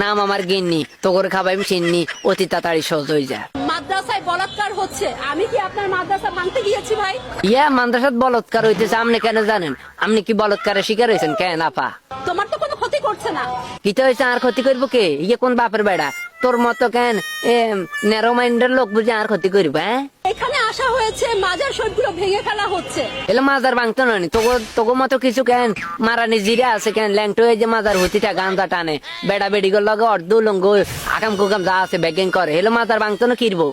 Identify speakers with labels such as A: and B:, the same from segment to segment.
A: নাম আমার গিন্নি, তো করে খাবাই সিন্নি, অতি তাড়াতাড়ি সহজ হয়ে যায়।
B: মাদ্রাসায় বলাৎকার হচ্ছে, আমি কি আপনার মাদ্রাসা ভাঙতে গিয়েছি ভাই?
A: ইয়া মাদ্রাসাত বলৎকার হইতেছে, আপনি কেন জানেন? আপনি কি বলৎকারের শিকার হয়েছেন কেন আপা?
B: তোমার তো কোনো ক্ষতি করছে না।
A: কিতা হয়েছে? আর ক্ষতি করবো কে? ইয়ে কোন বাপের বেড়া? তোর মতো কেন ন্যারো মাইন্ডের লোক বুঝে আর ক্ষতি করবো? হ্যাঁ,
B: এখানে আসা হয়েছে, মাজার শরীফগুলো ভেঙে ফেলা হচ্ছে।
A: এলে মাজার ভাঙতে নয় তোগো মতো কিছু কেন মারানি জিরা আছে কেন ল্যাংটো হয়ে যে মাজার হতিটা গান্দা টানে বেড়া বেড়ি গর লগে অর্ধ লঙ্গ আকাম কুকাম যা আছে ব্যাগিং করে এলে মাজার ভাঙতে না কিরবো?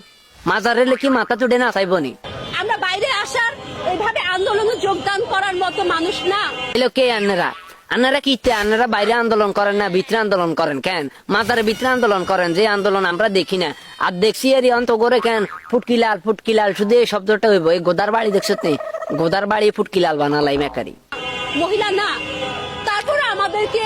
A: মাজার এলে কি মাথা চুটে না চাইবনি?
B: আমরা বাইরে আসার, এইভাবে আন্দোলনে যোগদান করার মতো মানুষ না।
A: এলো কে আন্নারা? আন্নারা কিতে? আন্নারা বাইরে আন্দোলন করেন না ভিতরে আন্দোলন করেন কেন? মাজারে ভিতরে আন্দোলন করেন, যে আন্দোলন আমরা দেখি না। আর দেখছি এর অন্ত করে কেন ফুটকিলাল শুধু এই শব্দটা হইব। এই গোদার বাড়ি দেখছো নেই? গোদার বাড়ি ফুটকিলাল বানালাই মেকারি।
B: মহিলা না, তারপরে আমাদেরকে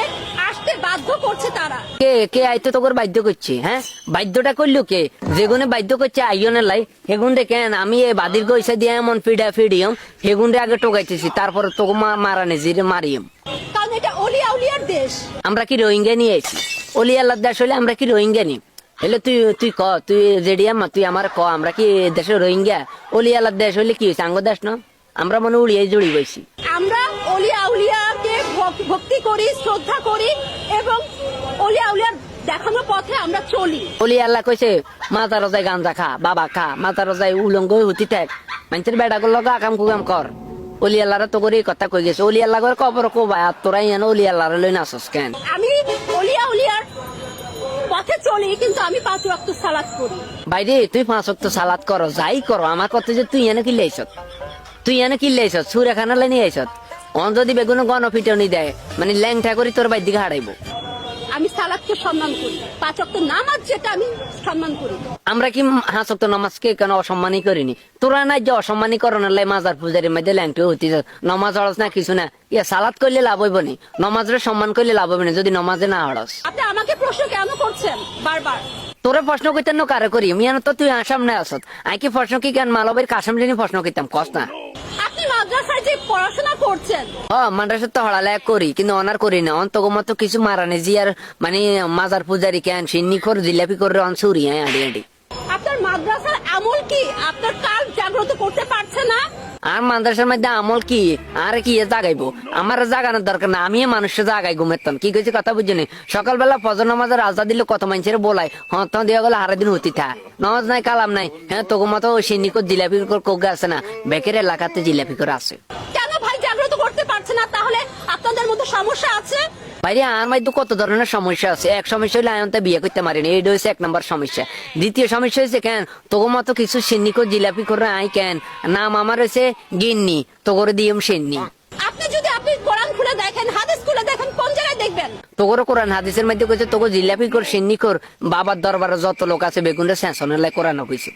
B: আসতে বাধ্য করছে তারা।
A: কে কে আইতে তোর বাধ্য করছে? হ্যাঁ, বাধ্যটা করলো কে? যেগুনে বাধ্য করছে আইনের লাই হেগুন্ডে কেন? আমি এই বাদির পয়সা দিয়ে এমন ফিডিয়ম হেগুন্ডে আগে টোকাইতেছি, তারপরে তোকে মারানি জিরে মারিয়ম।
B: কারণ এটা অলিয়া উলিয়ার দেশ।
A: আমরা কি রোহিঙ্গা নিয়ে আইছি? অলি আল্লাহ দেশ হলে আমরা কি রোহিঙ্গা নি? হলে তুই জেডিয়াম তুই আমার ক, আমরা কি দেশের রোহিঙ্গা? অলি আল্লাহ দেশ হলে কি হয়েছে? আঙ্গ দেশ না? আমরা মনে উড়িয়ে জড়ি বইছি।
B: আমরা অলিয়া উলিয়াকে ভক্তি করি, শ্রদ্ধা করি এবং অলিয়া উলিয়ার দেখানো পথে আমরা চলি।
A: অলি আল্লাহ কইছে মাতা রজাই গাঞ্জা খা, বাবা খা, মাতা রজাই উলঙ্গ হুতি থাক, মানুষের বেড়া গুলো আকাম কুকাম কর। অলি আল্লাহরা তো করে কথা কই গেছে। অলি আল্লাহ করে কবর কো ভাই, আর তোরাই এনে অলি আল্লাহরে লই নাচস কেন?
B: আমি অলিয়া উলিয়ার পথে চলি, কিন্তু আমি 5 ওয়াক্ত সালাত করি।
A: বাইরে তুই 5 ওয়াক্ত সালাত করো, যাই করো, আমার কথা যে তুই এনে কি লাইছত? তুই এনে কি লাইছত? সুরে খানা লাই নিয়ে আইছত। অন যদি বেগুন গণপিটনি দেয় মানে ল্যাংটা করি তোর বাইর দিকে হারাইবো।
B: আমি সালাতকে সম্মান করি, 5 ওয়াক্ত নামাজ যেটা আমি সম্মান করি।
A: আমরা কি 5 ওয়াক্ত নামাজকে কেন অসম্মানই করিনি? তোরা না যে অসম্মানই করোনার লাই মাজার পূজারের মধ্যে ল্যাংটো হতি নমাজ হড়স না কিছু না। ইয়া সালাত করলে লাভ হইব নি? নমাজের সম্মান করলে লাভ হইব না যদি নমাজে না হড়স।
B: আপনি আমাকে প্রশ্ন কেন করছেন বারবার?
A: তোরে প্রশ্ন করতেন না কারে করি? মিয়ান তো তুই সামনে আসত, আই কি প্রশ্ন কি কেন মালবের কাশাম জানি প্রশ্ন করতাম কস না?
B: আপনি মাদ্রাসায় যে পড়াশোনা করছেন,
A: মাদ্রাসা তো হড়ালে করি, কিন্তু অনার করি না। অন্তগ মতো কিছু মারানি জি আর মানে মাজার পূজারি কেন সিন্নি কর জিলাপি করে অনসুরি আড়ি আড়ি।
B: আপনার মাদ্রাসার আমল কি আপনার কাল জাগ্রত করতে পারছে না?
A: আর মাদ্রাসার মধ্যে আমল কি আর কি জাগাইবো? আমার জাগানোর দরকার না, আমি মানুষের জাগাই ঘুমেতাম। কি কইছি কথা বুঝিনি? সকালবেলা ফজর নামাজের রাজা দিলে কত মানুষের বলাই হত দেওয়া গেল হারা দিন হতি থা নামাজ নাই কালাম নাই। হ্যাঁ, তোকে মতো সিন্নি কর জিলাপি কোগা আছে না? বেকের এলাকাতে জিলাপি করে আছে।
B: কেন ভাই জাগ্রত করতে পারছে না? তাহলে আপনাদের মধ্যে সমস্যা আছে।
A: বাইরে আর মধ্যে কত ধরনের সমস্যা আছে। এক সমস্যা হলে আয়নতে বিয়ে করতে পারিনি, এইটা হচ্ছে 1 নম্বর সমস্যা। দ্বিতীয় সমস্যা হয়েছে কেন তোর মতো কিছু সিন্নি কর জিলাপি করে আই কেন নাম আমার হয়েছে গিন্নি, তো করে দিয়ম সিন্নি।
B: আপনি যদি কোরআন খুলে দেখেন, হাদিস খুলে দেখেন, কোন জায়গায় দেখবেন?
A: তোর কোরআন হাদিসের মধ্যে কইছে তোকে জিলাপি কর সিন্নি কর বাবার দরবারে যত লোক আছে বেগুনটা সেন্সনের লাই কোরআন কইছে।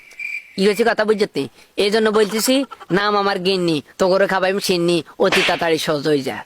A: কি হয়েছে কথা বুঝতে? এই জন্য বলতেছি নাম আমার গিন্নি, তো করে খাবাই সিন্নি, অতি তাড়াতাড়ি সহজ হয়ে যায়।